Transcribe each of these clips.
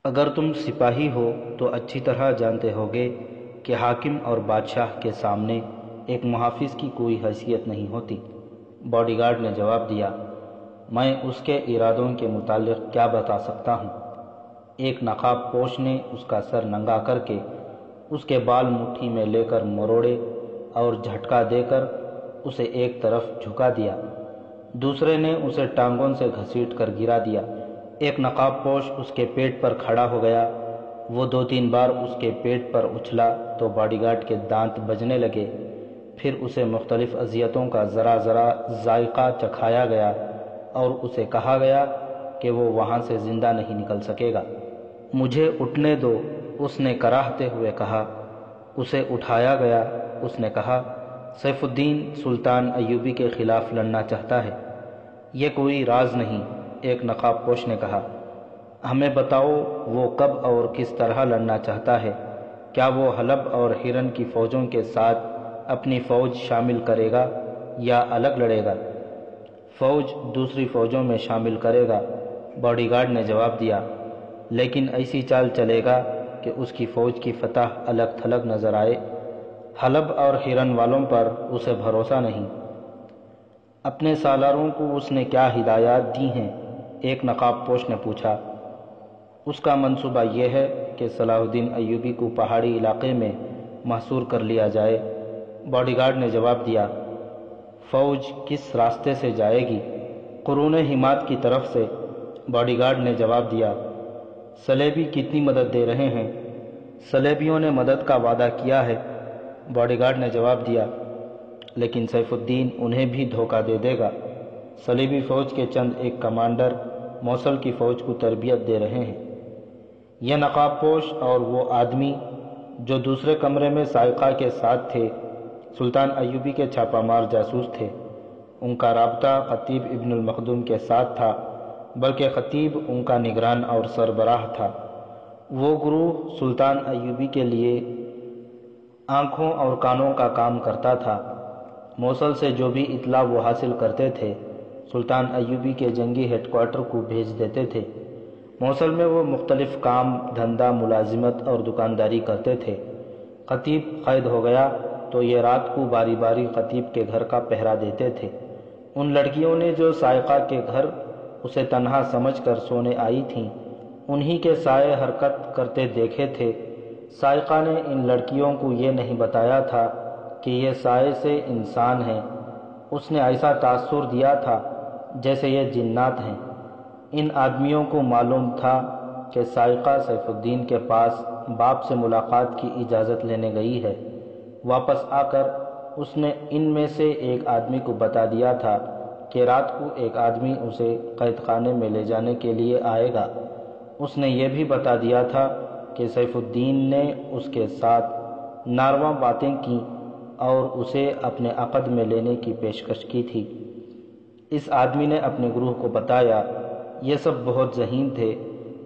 اگر تم سپاہی ہو تو اچھی طرح جانتے ہوگے کہ حاکم اور بادشاہ کے سامنے ایک محافظ کی کوئی حیثیت نہیں ہوتی۔ باڈی گارڈ نے جواب دیا، میں اس کے ارادوں کے متعلق کیا بتا سکتا ہوں؟ ایک نقاب پوش نے اس کا سر ننگا کر کے اس کے بال مٹھی میں لے کر مروڑے اور جھٹکا دے کر اسے ایک طرف جھکا دیا۔ دوسرے نے اسے ٹانگوں سے گھسیٹ کر گرا دیا۔ ایک نقاب پوش اس کے پیٹ پر کھڑا ہو گیا۔ وہ 2-3 بار اس کے پیٹ پر اچھلا تو باڈی گارڈ کے دانت بجنے لگے۔ پھر اسے مختلف اذیتوں کا ذرا ذرا ذائقہ چکھایا گیا اور اسے کہا گیا کہ وہ وہاں سے زندہ نہیں نکل سکے گا۔ مجھے اٹھنے دو، اس نے کراہتے ہوئے کہا۔ اسے اٹھایا گیا۔ اس نے کہا، سیف الدین سلطان ایوبی کے خلاف لڑنا چاہتا ہے۔ یہ کوئی راز نہیں، ایک نقاب پوش نے کہا۔ ہمیں بتاؤ وہ کب اور کس طرح لڑنا چاہتا ہے؟ کیا وہ حلب اور ہرن کی فوجوں کے ساتھ اپنی فوج شامل کرے گا یا الگ لڑے گا؟ فوج دوسری فوجوں میں شامل کرے گا، باڈی گارڈ نے جواب دیا، لیکن ایسی چال چلے گا کہ اس کی فوج کی فتح الگ تھلگ نظر آئے۔ حلب اور ہرن والوں پر اسے بھروسہ نہیں۔ اپنے سالاروں کو اس نے کیا ہدایات دی ہیں؟ ایک نقاب پوش نے پوچھا۔ اس کا منصوبہ یہ ہے کہ صلاح الدین ایوبی کو پہاڑی علاقے میں محصور کر لیا جائے، باڈی گارڈ نے جواب دیا۔ فوج کس راستے سے جائے گی؟ قرون حماد کی طرف سے، باڈی گارڈ نے جواب دیا۔ صلیبی کتنی مدد دے رہے ہیں؟ صلیبیوں نے مدد کا وعدہ کیا ہے، باڈی گارڈ نے جواب دیا، لیکن سیف الدین انہیں بھی دھوکہ دے دے گا۔ صلیبی فوج کے چند ایک کمانڈر موصل کی فوج کو تربیت دے رہے ہیں۔ یہ نقاب پوش اور وہ آدمی جو دوسرے کمرے میں سائقہ کے ساتھ تھے سلطان ایوبی کے چھاپہ مار جاسوس تھے۔ ان کا رابطہ خطیب ابن المخدوم کے ساتھ تھا، بلکہ خطیب ان کا نگران اور سربراہ تھا۔ وہ گروہ سلطان ایوبی کے لیے آنکھوں اور کانوں کا کام کرتا تھا۔ موصل سے جو بھی اطلاع وہ حاصل کرتے تھے سلطان ایوبی کے جنگی ہیڈ کوارٹر کو بھیج دیتے تھے۔ موصل میں وہ مختلف کام دھندا، ملازمت اور دکانداری کرتے تھے۔ خطیب قید ہو گیا تو یہ رات کو باری باری خطیب کے گھر کا پہرا دیتے تھے۔ ان لڑکیوں نے جو سائقہ کے گھر اسے تنہا سمجھ کر سونے آئی تھیں، انہی کے سائے حرکت کرتے دیکھے تھے۔ سائقہ نے ان لڑکیوں کو یہ نہیں بتایا تھا کہ یہ سائے سے انسان ہیں۔ اس نے ایسا تاثر دیا تھا جیسے یہ جنات ہیں۔ ان آدمیوں کو معلوم تھا کہ سائقہ سیف الدین کے پاس باپ سے ملاقات کی اجازت لینے گئی ہے۔ واپس آ کر اس نے ان میں سے ایک آدمی کو بتا دیا تھا کہ رات کو ایک آدمی اسے قید خانے میں لے جانے کے لیے آئے گا۔ اس نے یہ بھی بتا دیا تھا کہ سیف الدین نے اس کے ساتھ ناروا باتیں کیں اور اسے اپنے عقد میں لینے کی پیشکش کی تھی۔ اس آدمی نے اپنے گروہ کو بتایا۔ یہ سب بہت ذہین تھے۔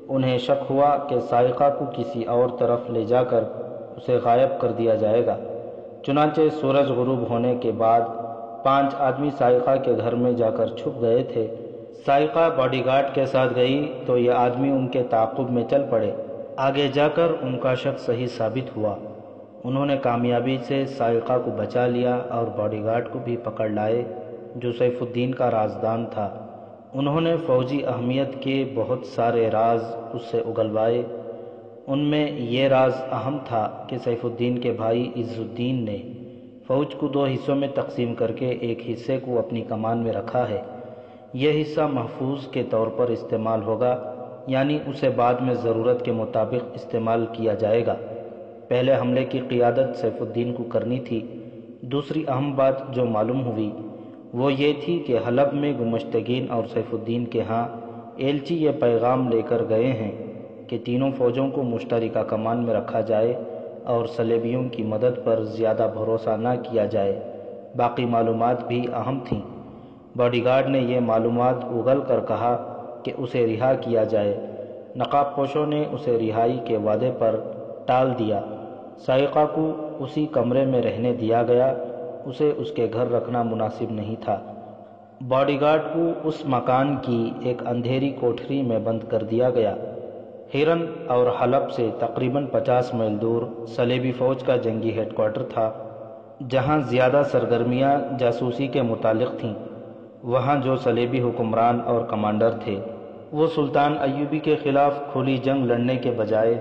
انہیں شک ہوا کہ سائقہ کو کسی اور طرف لے جا کر اسے غائب کر دیا جائے گا۔ چنانچہ سورج غروب ہونے کے بعد 5 آدمی سائقہ کے گھر میں جا کر چھپ گئے تھے۔ سائقہ باڈی گارڈ کے ساتھ گئی تو یہ آدمی ان کے تعاقب میں چل پڑے۔ آگے جا کر ان کا شک صحیح ثابت ہوا۔ انہوں نے کامیابی سے سائقہ کو بچا لیا اور باڈی گارڈ کو بھی پکڑ لائے جو سیف الدین کا رازدان تھا۔ انہوں نے فوجی اہمیت کے بہت سارے راز اس سے اگلوائے۔ ان میں یہ راز اہم تھا کہ سیف الدین کے بھائی عز الدین نے فوج کو 2 حصوں میں تقسیم کر کے ایک حصے کو اپنی کمان میں رکھا ہے۔ یہ حصہ محفوظ کے طور پر استعمال ہوگا، یعنی اسے بعد میں ضرورت کے مطابق استعمال کیا جائے گا۔ پہلے حملے کی قیادت سیف الدین کو کرنی تھی۔ دوسری اہم بات جو معلوم ہوئی وہ یہ تھی کہ حلب میں گمشتگین اور سیف الدین کے ہاں ایلچی یہ پیغام لے کر گئے ہیں کہ تینوں فوجوں کو مشترکہ کمان میں رکھا جائے اور صلیبیوں کی مدد پر زیادہ بھروسہ نہ کیا جائے۔ باقی معلومات بھی اہم تھیں۔ باڈی گارڈ نے یہ معلومات اگل کر کہا کہ اسے رہا کیا جائے۔ نقاب پوشوں نے اسے رہائی کے وعدے پر ٹال دیا۔ سائقہ کو اسی کمرے میں رہنے دیا گیا، اسے اس کے گھر رکھنا مناسب نہیں تھا۔ باڈی گارڈ کو اس مکان کی ایک اندھیری کوٹھری میں بند کر دیا گیا۔ ہیرن اور حلب سے تقریباً 50 میل دور صلیبی فوج کا جنگی ہیڈ کوارٹر تھا، جہاں زیادہ سرگرمیاں جاسوسی کے متعلق تھیں۔ وہاں جو صلیبی حکمران اور کمانڈر تھے وہ سلطان ایوبی کے خلاف کھلی جنگ لڑنے کے بجائے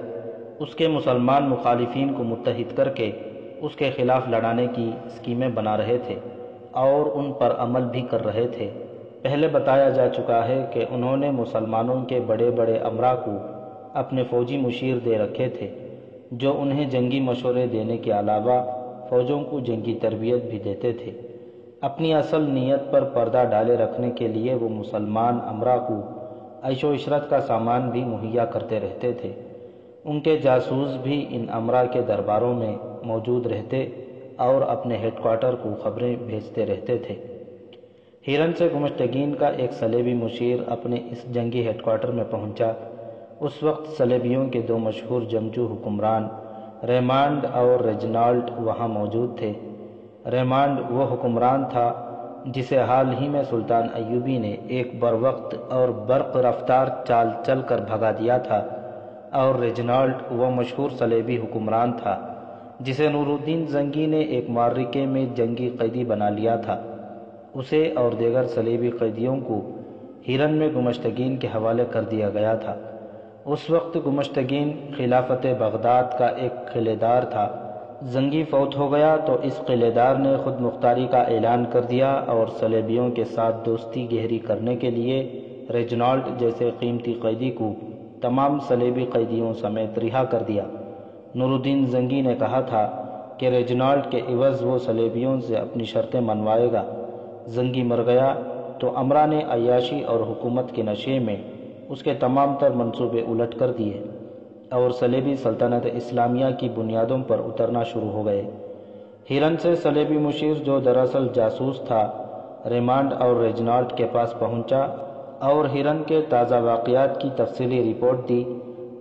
اس کے مسلمان مخالفین کو متحد کر کے اس کے خلاف لڑانے کی اسکیمیں بنا رہے تھے اور ان پر عمل بھی کر رہے تھے۔ پہلے بتایا جا چکا ہے کہ انہوں نے مسلمانوں کے بڑے بڑے امراء کو اپنے فوجی مشیر دے رکھے تھے، جو انہیں جنگی مشورے دینے کے علاوہ فوجوں کو جنگی تربیت بھی دیتے تھے۔ اپنی اصل نیت پر پردہ ڈالے رکھنے کے لیے وہ مسلمان امراء کو عیش و عشرت کا سامان بھی مہیا کرتے رہتے تھے۔ ان کے جاسوس بھی ان امراء کے درباروں میں موجود رہتے اور اپنے ہیڈ کوارٹر کو خبریں بھیجتے رہتے تھے۔ ہیرن سے گمشتگین کا ایک صلیبی مشیر اپنے اس جنگی ہیڈ کوارٹر میں پہنچا۔ اس وقت صلیبیوں کے دو مشہور جنگجو حکمران ریمانڈ اور ریجنالڈ وہاں موجود تھے۔ ریمانڈ وہ حکمران تھا جسے حال ہی میں سلطان ایوبی نے ایک بروقت اور برق رفتار چال چل کر بھگا دیا تھا، اور ریجنالڈ وہ مشہور صلیبی حکمران تھا جسے نور الدین زنگی نے ایک معرکے میں جنگی قیدی بنا لیا تھا۔ اسے اور دیگر صلیبی قیدیوں کو ہیرن میں گمشتگین کے حوالے کر دیا گیا تھا۔ اس وقت گمشتگین خلافت بغداد کا ایک قلعے دار تھا۔ زنگی فوت ہو گیا تو اس قلعے دار نے خود مختاری کا اعلان کر دیا اور صلیبیوں کے ساتھ دوستی گہری کرنے کے لیے ریجنالڈ جیسے قیمتی قیدی کو تمام صلیبی قیدیوں سمیت رہا کر دیا۔ نور الدین زنگی نے کہا تھا کہ ریجنالڈ کے عوض وہ صلیبیوں سے اپنی شرطیں منوائے گا۔ زنگی مر گیا تو امراء نے عیاشی اور حکومت کے نشے میں اس کے تمام تر منصوبے الٹ کر دیے اور صلیبی سلطنت اسلامیہ کی بنیادوں پر اترنا شروع ہو گئے۔ ہیرن سے صلیبی مشیر جو دراصل جاسوس تھا ریمانڈ اور ریجنالڈ کے پاس پہنچا اور ہیرن کے تازہ واقعات کی تفصیلی رپورٹ دی۔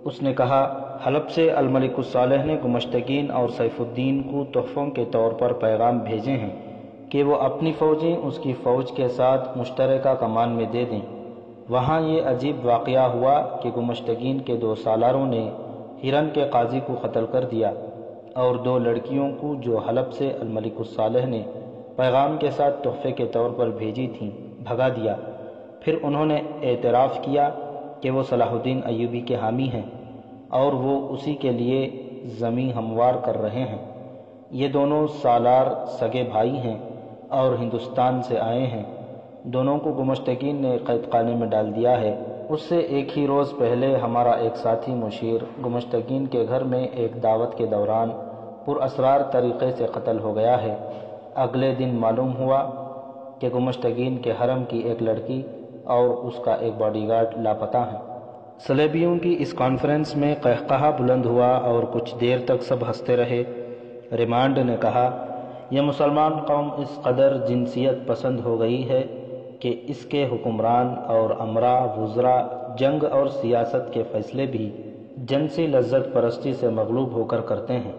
اس نے کہا، حلب سے الملک الصالح نے گمشتگین اور سیف الدین کو تحفوں کے طور پر پیغام بھیجے ہیں کہ وہ اپنی فوجیں اس کی فوج کے ساتھ مشترکہ کمان میں دے دیں۔ وہاں یہ عجیب واقعہ ہوا کہ گمشتگین کے 2 سالاروں نے ہیرن کے قاضی کو قتل کر دیا اور 2 لڑکیوں کو جو حلب سے الملک الصالح نے پیغام کے ساتھ تحفے کے طور پر بھیجی تھیں بھگا دیا۔ پھر انہوں نے اعتراف کیا کہ وہ صلاح الدین ایوبی کے حامی ہیں اور وہ اسی کے لیے زمین ہموار کر رہے ہیں۔ یہ دونوں سالار سگے بھائی ہیں اور ہندوستان سے آئے ہیں۔ دونوں کو گمشتگین نے قید خانے میں ڈال دیا ہے۔ اس سے ایک ہی روز پہلے ہمارا ایک ساتھی مشیر گمشتگین کے گھر میں ایک دعوت کے دوران پر اسرار طریقے سے قتل ہو گیا ہے۔ اگلے دن معلوم ہوا کہ گمشتگین کے حرم کی ایک لڑکی اور اس کا ایک باڈی گارڈ لاپتہ ہیں۔ صلیبیوں کی اس کانفرنس میں قہقہہ بلند ہوا اور کچھ دیر تک سب ہنستے رہے۔ ریمانڈ نے کہا، یہ مسلمان قوم اس قدر جنسیت پسند ہو گئی ہے کہ اس کے حکمران اور امراء وزراء جنگ اور سیاست کے فیصلے بھی جنسی لذت پرستی سے مغلوب ہو کر کرتے ہیں۔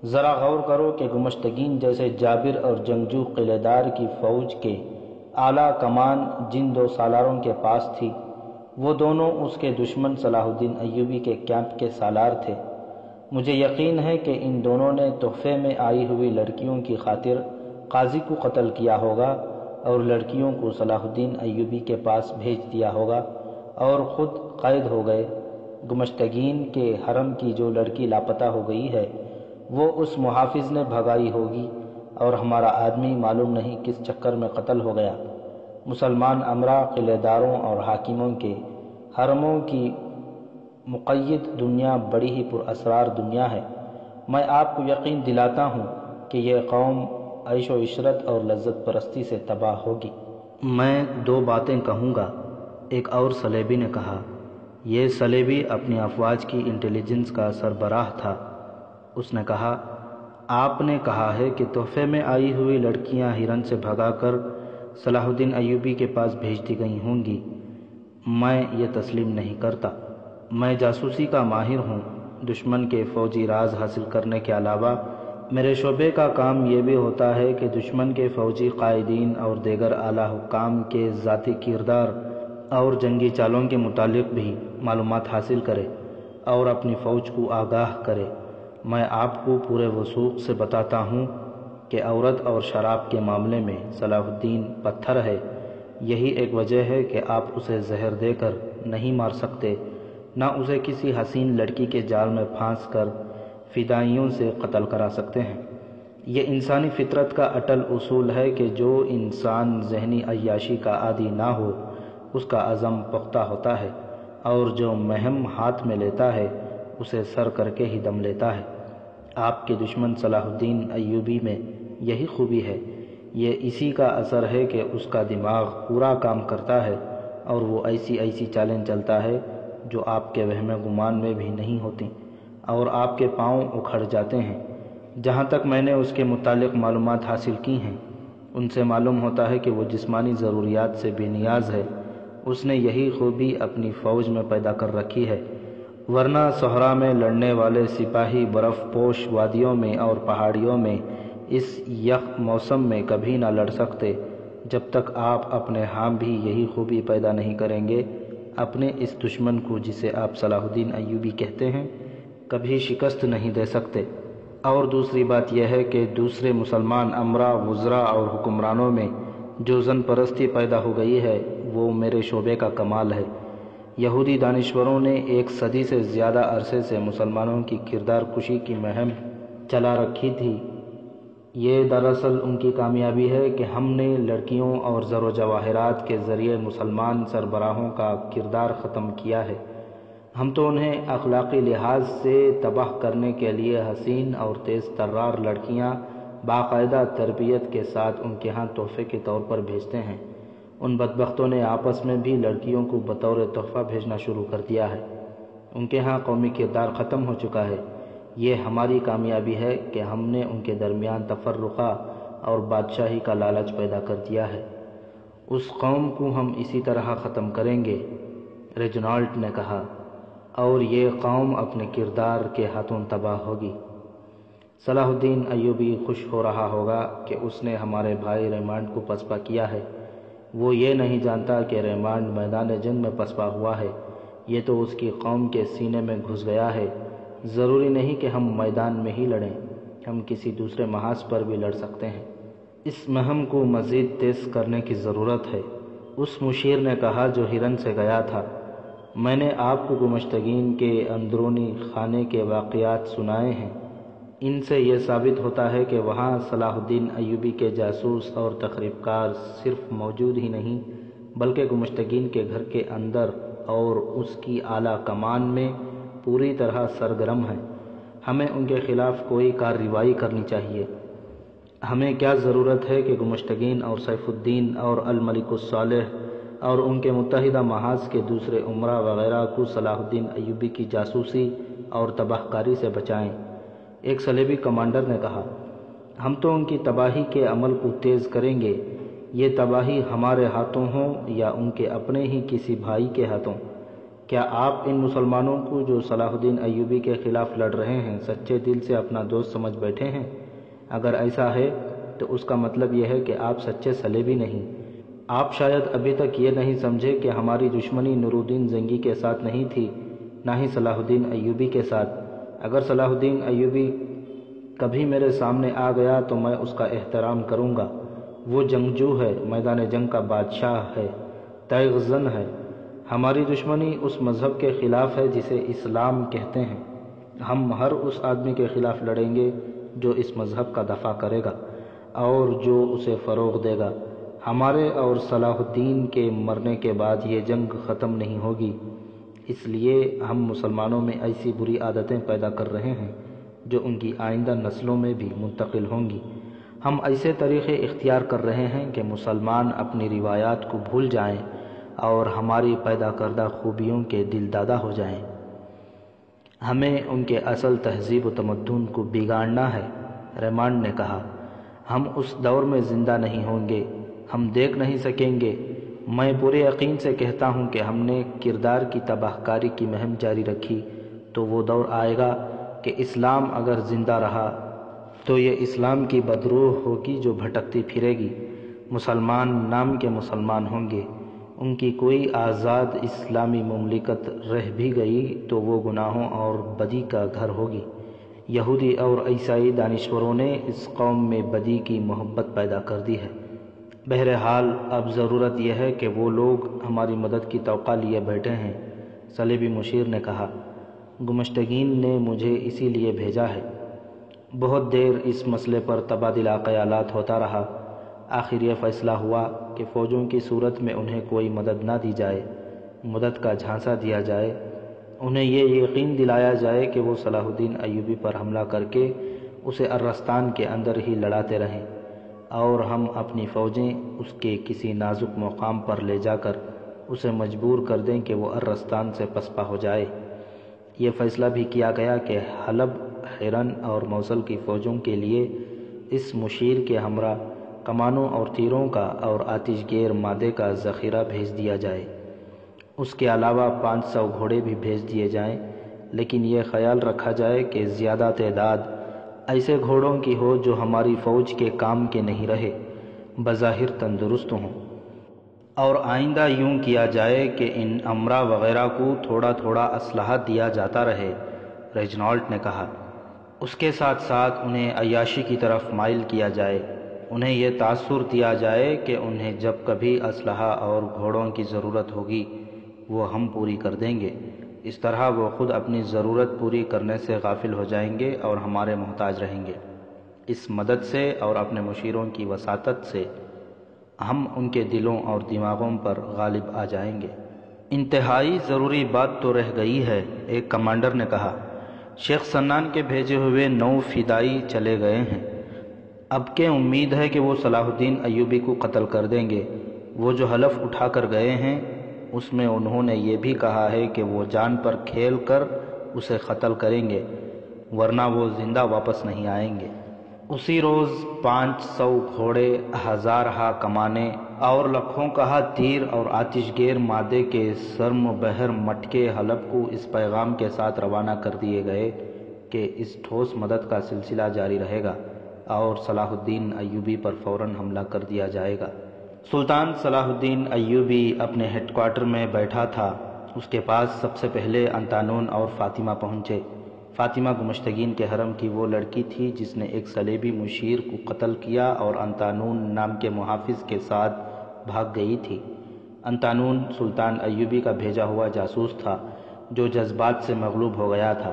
ذرا غور کرو کہ گمشتگین جیسے جابر اور جنگجو قلعے دار کی فوج کے اعلیٰ کمان جن 2 سالاروں کے پاس تھی، وہ دونوں اس کے دشمن صلاح الدین ایوبی کے کیمپ کے سالار تھے۔ مجھے یقین ہے کہ ان دونوں نے تحفے میں آئی ہوئی لڑکیوں کی خاطر قاضی کو قتل کیا ہوگا اور لڑکیوں کو صلاح الدین ایوبی کے پاس بھیج دیا ہوگا اور خود قید ہو گئے۔ گمشتگین کے حرم کی جو لڑکی لاپتہ ہو گئی ہے وہ اس محافظ نے بھگائی ہوگی اور ہمارا آدمی معلوم نہیں کس چکر میں قتل ہو گیا۔ مسلمان امراء قلعے داروں اور حاکموں کے حرموں کی مقید دنیا بڑی ہی پر اسرار دنیا ہے۔ میں آپ کو یقین دلاتا ہوں کہ یہ قوم عیش و عشرت اور لذت پرستی سے تباہ ہوگی۔ میں 2 باتیں کہوں گا، ایک اور صلیبی نے کہا۔ یہ صلیبی اپنی افواج کی انٹیلیجنس کا سربراہ تھا۔ اس نے کہا، آپ نے کہا ہے کہ تحفے میں آئی ہوئی لڑکیاں ہیرن سے بھگا کر صلاح الدین ایوبی کے پاس بھیج دی گئی ہوں گی۔ میں یہ تسلیم نہیں کرتا۔ میں جاسوسی کا ماہر ہوں۔ دشمن کے فوجی راز حاصل کرنے کے علاوہ میرے شعبے کا کام یہ بھی ہوتا ہے کہ دشمن کے فوجی قائدین اور دیگر اعلیٰ حکام کے ذاتی کردار اور جنگی چالوں کے متعلق بھی معلومات حاصل کرے۔ اور اپنی فوج کو آگاہ کرے۔ میں آپ کو پورے وثوق سے بتاتا ہوں کہ عورت اور شراب کے معاملے میں صلاح الدین پتھر ہے۔ یہی ایک وجہ ہے کہ آپ اسے زہر دے کر نہیں مار سکتے، نہ اسے کسی حسین لڑکی کے جال میں پھانس کر فدائیوں سے قتل کرا سکتے ہیں۔ یہ انسانی فطرت کا اٹل اصول ہے کہ جو انسان ذہنی عیاشی کا عادی نہ ہو اس کا عزم پختہ ہوتا ہے، اور جو مہم ہاتھ میں لیتا ہے اسے سر کر کے ہی دم لیتا ہے۔ آپ کے دشمن صلاح الدین ایوبی میں یہی خوبی ہے۔ یہ اسی کا اثر ہے کہ اس کا دماغ پورا کام کرتا ہے اور وہ ایسی چالیں چلتا ہے جو آپ کے وہم گمان میں بھی نہیں ہوتی، اور آپ کے پاؤں اکھڑ جاتے ہیں۔ جہاں تک میں نے اس کے متعلق معلومات حاصل کی ہیں، ان سے معلوم ہوتا ہے کہ وہ جسمانی ضروریات سے بے نیاز ہے۔ اس نے یہی خوبی اپنی فوج میں پیدا کر رکھی ہے، ورنہ صحرا میں لڑنے والے سپاہی برف پوش وادیوں میں اور پہاڑیوں میں اس یخ موسم میں کبھی نہ لڑ سکتے۔ جب تک آپ اپنے ہاں بھی یہی خوبی پیدا نہیں کریں گے، اپنے اس دشمن کو جسے آپ صلاح الدین ایوبی کہتے ہیں کبھی شکست نہیں دے سکتے۔ اور دوسری بات یہ ہے کہ دوسرے مسلمان امراء، وزراء اور حکمرانوں میں جو زن پرستی پیدا ہو گئی ہے وہ میرے شعبے کا کمال ہے۔ یہودی دانشوروں نے 1 صدی سے زیادہ عرصے سے مسلمانوں کی کردار کشی کی مہم چلا رکھی تھی۔ یہ دراصل ان کی کامیابی ہے کہ ہم نے لڑکیوں اور زر و جواہرات کے ذریعے مسلمان سربراہوں کا کردار ختم کیا ہے۔ ہم تو انہیں اخلاقی لحاظ سے تباہ کرنے کے لیے حسین اور تیز ترار لڑکیاں باقاعدہ تربیت کے ساتھ ان کے ہاں تحفے کے طور پر بھیجتے ہیں۔ ان بدبختوں نے آپس میں بھی لڑکیوں کو بطور تحفہ بھیجنا شروع کر دیا ہے۔ ان کے ہاں قومی کردار ختم ہو چکا ہے۔ یہ ہماری کامیابی ہے کہ ہم نے ان کے درمیان تفرقہ اور بادشاہی کا لالچ پیدا کر دیا ہے۔ اس قوم کو ہم اسی طرح ختم کریں گے، ریجنالڈ نے کہا، اور یہ قوم اپنے کردار کے ہاتھوں تباہ ہوگی۔ صلاح الدین ایوبی خوش ہو رہا ہوگا کہ اس نے ہمارے بھائی ریمانڈ کو پسپا کیا ہے۔ وہ یہ نہیں جانتا کہ ریمانڈ میدان جنگ میں پسپا ہوا ہے، یہ تو اس کی قوم کے سینے میں گھس گیا ہے۔ ضروری نہیں کہ ہم میدان میں ہی لڑیں، ہم کسی دوسرے محاذ پر بھی لڑ سکتے ہیں۔ اس مہم کو مزید تیز کرنے کی ضرورت ہے، اس مشیر نے کہا جو ہرن سے گیا تھا۔ میں نے آپ کو گمشتگین کے اندرونی خانے کے واقعات سنائے ہیں۔ ان سے یہ ثابت ہوتا ہے کہ وہاں صلاح الدین ایوبی کے جاسوس اور تخریب کار صرف موجود ہی نہیں بلکہ گمشتگین کے گھر کے اندر اور اس کی اعلیٰ کمان میں پوری طرح سرگرم ہیں۔ ہمیں ان کے خلاف کوئی کارروائی کرنی چاہیے۔ ہمیں کیا ضرورت ہے کہ گمشتگین اور سیف الدین اور الملک الصالح اور ان کے متحدہ محاذ کے دوسرے امراء وغیرہ کو صلاح الدین ایوبی کی جاسوسی اور تباہ کاری سے بچائیں۔ ایک صلیبی کمانڈر نے کہا، ہم تو ان کی تباہی کے عمل کو تیز کریں گے، یہ تباہی ہمارے ہاتھوں ہو یا ان کے اپنے ہی کسی بھائی کے ہاتھوں۔ کیا آپ ان مسلمانوں کو جو صلاح الدین ایوبی کے خلاف لڑ رہے ہیں سچے دل سے اپنا دوست سمجھ بیٹھے ہیں؟ اگر ایسا ہے تو اس کا مطلب یہ ہے کہ آپ سچے صلیبی نہیں۔ آپ شاید ابھی تک یہ نہیں سمجھے کہ ہماری دشمنی نور الدین زنگی کے ساتھ نہیں تھی، نہ ہی صلاح الدین ایوبی کے ساتھ۔ اگر صلاح الدین ایوبی کبھی میرے سامنے آ گیا تو میں اس کا احترام کروں گا۔ وہ جنگجو ہے، میدان جنگ کا بادشاہ ہے، تیغ زن ہے۔ ہماری دشمنی اس مذہب کے خلاف ہے جسے اسلام کہتے ہیں۔ ہم ہر اس آدمی کے خلاف لڑیں گے جو اس مذہب کا دفاع کرے گا اور جو اسے فروغ دے گا۔ ہمارے اور صلاح الدین کے مرنے کے بعد یہ جنگ ختم نہیں ہوگی، اس لیے ہم مسلمانوں میں ایسی بری عادتیں پیدا کر رہے ہیں جو ان کی آئندہ نسلوں میں بھی منتقل ہوں گی۔ ہم ایسے طریقے اختیار کر رہے ہیں کہ مسلمان اپنی روایات کو بھول جائیں اور ہماری پیدا کردہ خوبیوں کے دل دادا ہو جائیں۔ ہمیں ان کے اصل تہذیب و تمدن کو بگاڑنا ہے، ریمانڈ نے کہا۔ ہم اس دور میں زندہ نہیں ہوں گے، ہم دیکھ نہیں سکیں گے۔ میں پورے یقین سے کہتا ہوں کہ ہم نے کردار کی تباہ کاری کی مہم جاری رکھی تو وہ دور آئے گا کہ اسلام اگر زندہ رہا تو یہ اسلام کی بدروح ہوگی جو بھٹکتی پھرے گی۔ مسلمان نام کے مسلمان ہوں گے، ان کی کوئی آزاد اسلامی مملکت رہ بھی گئی تو وہ گناہوں اور بدی کا گھر ہوگی۔ یہودی اور عیسائی دانشوروں نے اس قوم میں بدی کی محبت پیدا کر دی ہے۔ بہرحال اب ضرورت یہ ہے کہ وہ لوگ ہماری مدد کی توقع لیے بیٹھے ہیں۔ صلیبی مشیر نے کہا، گمشتگین نے مجھے اسی لیے بھیجا ہے۔ بہت دیر اس مسئلے پر تبادلہ خیالات ہوتا رہا۔ آخر یہ فیصلہ ہوا کہ فوجوں کی صورت میں انہیں کوئی مدد نہ دی جائے، مدد کا جھانسا دیا جائے، انہیں یہ یقین دلایا جائے کہ وہ صلاح الدین ایوبی پر حملہ کر کے اسے ارستان کے اندر ہی لڑاتے رہیں، اور ہم اپنی فوجیں اس کے کسی نازک مقام پر لے جا کر اسے مجبور کر دیں کہ وہ ارستان سے پسپا ہو جائے۔ یہ فیصلہ بھی کیا گیا کہ حلب، حرن اور موصل کی فوجوں کے لیے اس مشیر کے ہمراہ کمانوں اور تیروں کا اور آتش گیر مادے کا ذخیرہ بھیج دیا جائے۔ اس کے علاوہ 500 گھوڑے بھی بھیج دیے جائیں، لیکن یہ خیال رکھا جائے کہ زیادہ تعداد ایسے گھوڑوں کی ہو جو ہماری فوج کے کام کے نہیں رہے، بظاہر تندرست ہوں۔ اور آئندہ یوں کیا جائے کہ ان امراء وغیرہ کو تھوڑا تھوڑا اسلحہ دیا جاتا رہے، ریجنالڈ نے کہا۔ اس کے ساتھ ساتھ انہیں عیاشی کی طرف مائل کیا جائے، انہیں یہ تاثر دیا جائے کہ انہیں جب کبھی اسلحہ اور گھوڑوں کی ضرورت ہوگی وہ ہم پوری کر دیں گے۔ اس طرح وہ خود اپنی ضرورت پوری کرنے سے غافل ہو جائیں گے اور ہمارے محتاج رہیں گے۔ اس مدد سے اور اپنے مشیروں کی وساطت سے ہم ان کے دلوں اور دماغوں پر غالب آ جائیں گے۔ انتہائی ضروری بات تو رہ گئی ہے، ایک کمانڈر نے کہا۔ شیخ سنان کے بھیجے ہوئے 9 فدائی چلے گئے ہیں۔ اب کہ امید ہے کہ وہ صلاح الدین ایوبی کو قتل کر دیں گے۔ وہ جو حلف اٹھا کر گئے ہیں اس میں انہوں نے یہ بھی کہا ہے کہ وہ جان پر کھیل کر اسے قتل کریں گے، ورنہ وہ زندہ واپس نہیں آئیں گے۔ اسی روز 500 گھوڑے، 1000 کمانیں اور لکھوں کہا تیر اور آتش گیر مادے کے سرم بہر مٹکے حلب کو اس پیغام کے ساتھ روانہ کر دیے گئے کہ اس ٹھوس مدد کا سلسلہ جاری رہے گا اور صلاح الدین ایوبی پر فوراً حملہ کر دیا جائے گا۔ سلطان صلاح الدین ایوبی اپنے ہیڈ کوارٹر میں بیٹھا تھا۔ اس کے پاس سب سے پہلے انطانون اور فاطمہ پہنچے۔ فاطمہ گمشتگین کے حرم کی وہ لڑکی تھی جس نے ایک صلیبی مشیر کو قتل کیا اور انطانون نام کے محافظ کے ساتھ بھاگ گئی تھی۔ انطانون سلطان ایوبی کا بھیجا ہوا جاسوس تھا جو جذبات سے مغلوب ہو گیا تھا،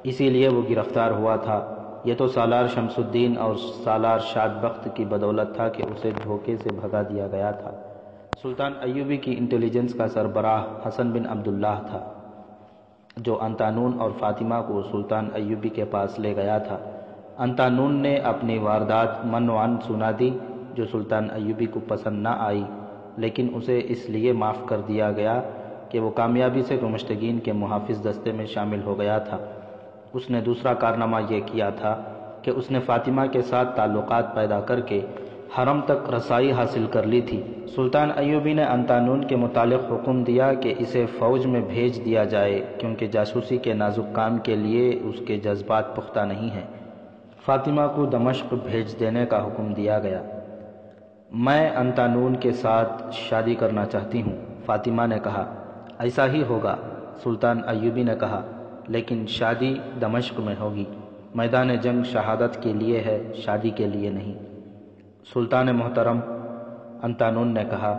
اسی لیے وہ گرفتار ہوا تھا۔ یہ تو سالار شمس الدین اور سالار شاد بخت کی بدولت تھا کہ اسے دھوکے سے بھگا دیا گیا تھا۔ سلطان ایوبی کی انٹیلیجنس کا سربراہ حسن بن عبداللہ تھا جو انطانون اور فاطمہ کو سلطان ایوبی کے پاس لے گیا تھا۔ انطانون نے اپنی واردات منوعاً سنا دی جو سلطان ایوبی کو پسند نہ آئی، لیکن اسے اس لیے معاف کر دیا گیا کہ وہ کامیابی سے گمشتگین کے محافظ دستے میں شامل ہو گیا تھا۔ اس نے دوسرا کارنامہ یہ کیا تھا کہ اس نے فاطمہ کے ساتھ تعلقات پیدا کر کے حرم تک رسائی حاصل کر لی تھی۔ سلطان ایوبی نے انطانون کے متعلق حکم دیا کہ اسے فوج میں بھیج دیا جائے کیونکہ جاسوسی کے نازک کام کے لیے اس کے جذبات پختہ نہیں ہیں۔ فاطمہ کو دمشق بھیج دینے کا حکم دیا گیا۔ میں انطانون کے ساتھ شادی کرنا چاہتی ہوں، فاطمہ نے کہا۔ ایسا ہی ہوگا، سلطان ایوبی نے کہا، لیکن شادی دمشق میں ہوگی۔ میدان جنگ شہادت کے لیے ہے، شادی کے لیے نہیں۔ سلطان محترم، انطانون نے کہا،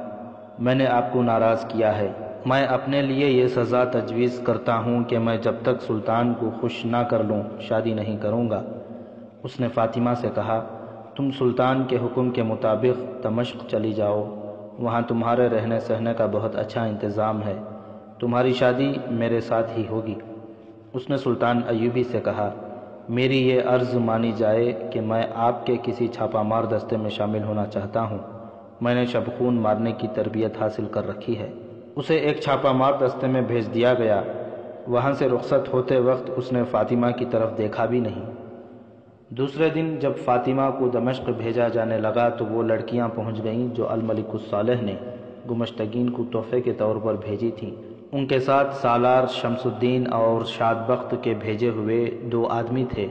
میں نے آپ کو ناراض کیا ہے۔ میں اپنے لیے یہ سزا تجویز کرتا ہوں کہ میں جب تک سلطان کو خوش نہ کر لوں شادی نہیں کروں گا۔ اس نے فاطمہ سے کہا، تم سلطان کے حکم کے مطابق دمشق چلی جاؤ، وہاں تمہارے رہنے سہنے کا بہت اچھا انتظام ہے، تمہاری شادی میرے ساتھ ہی ہوگی۔ اس نے سلطان ایوبی سے کہا، میری یہ عرض مانی جائے کہ میں آپ کے کسی چھاپہ مار دستے میں شامل ہونا چاہتا ہوں۔ میں نے شبخون مارنے کی تربیت حاصل کر رکھی ہے۔ اسے ایک چھاپہ مار دستے میں بھیج دیا گیا۔ وہاں سے رخصت ہوتے وقت اس نے فاطمہ کی طرف دیکھا بھی نہیں۔ دوسرے دن جب فاطمہ کو دمشق بھیجا جانے لگا تو وہ لڑکیاں پہنچ گئیں جو الملک الصالح نے گمشتگین کو تحفے کے طور پر بھیجی تھیں۔ ان کے ساتھ سالار شمس الدین اور شاد بخت کے بھیجے ہوئے 2 آدمی تھے۔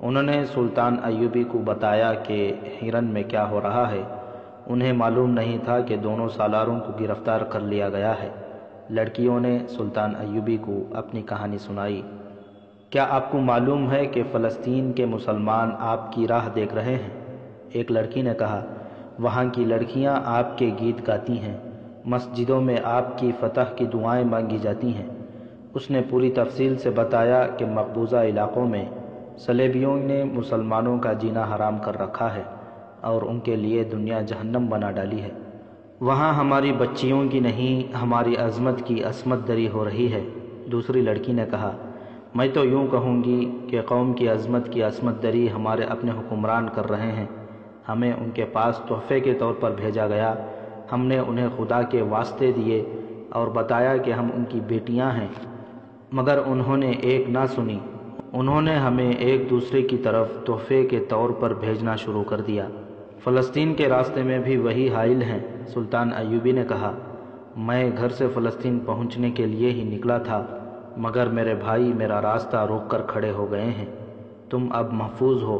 انہوں نے سلطان ایوبی کو بتایا کہ حرن میں کیا ہو رہا ہے۔ انہیں معلوم نہیں تھا کہ دونوں سالاروں کو گرفتار کر لیا گیا ہے۔ لڑکیوں نے سلطان ایوبی کو اپنی کہانی سنائی۔ کیا آپ کو معلوم ہے کہ فلسطین کے مسلمان آپ کی راہ دیکھ رہے ہیں؟ ایک لڑکی نے کہا، وہاں کی لڑکیاں آپ کے گیت گاتی ہیں، مسجدوں میں آپ کی فتح کی دعائیں مانگی جاتی ہیں۔ اس نے پوری تفصیل سے بتایا کہ مقبوضہ علاقوں میں صلیبیوں نے مسلمانوں کا جینا حرام کر رکھا ہے اور ان کے لیے دنیا جہنم بنا ڈالی ہے۔ وہاں ہماری بچیوں کی نہیں، ہماری عظمت کی عصمت دری ہو رہی ہے۔ دوسری لڑکی نے کہا، میں تو یوں کہوں گی کہ قوم کی عظمت کی عصمت دری ہمارے اپنے حکمران کر رہے ہیں۔ ہمیں ان کے پاس تحفے کے طور پر بھیجا گیا، ہم نے انہیں خدا کے واسطے دیے اور بتایا کہ ہم ان کی بیٹیاں ہیں، مگر انہوں نے ایک نہ سنی۔ انہوں نے ہمیں ایک دوسرے کی طرف تحفے کے طور پر بھیجنا شروع کر دیا۔ فلسطین کے راستے میں بھی وہی حائل ہیں۔ سلطان ایوبی نے کہا، میں گھر سے فلسطین پہنچنے کے لیے ہی نکلا تھا، مگر میرے بھائی میرا راستہ روک کر کھڑے ہو گئے ہیں۔ تم اب محفوظ ہو۔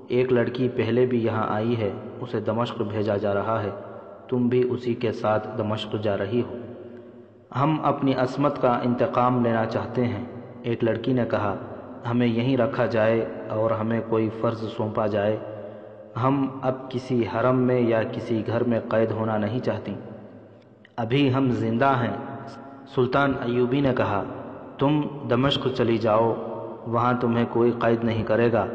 ایک لڑکی پہلے بھی یہاں آئی ہے، اسے دمشق بھیجا جا رہا ہے، تم بھی اسی کے ساتھ دمشق جا رہی ہو۔ ہم اپنی عصمت کا انتقام لینا چاہتے ہیں۔ ایک لڑکی نے کہا، ہمیں یہیں رکھا جائے اور ہمیں کوئی فرض سونپا جائے، ہم اب کسی حرم میں یا کسی گھر میں قید ہونا نہیں چاہتی، ابھی ہم زندہ ہیں۔ سلطان ایوبی نے کہا، تم دمشق چلی جاؤ، وہاں تمہیں کوئی قید نہیں کرے گا،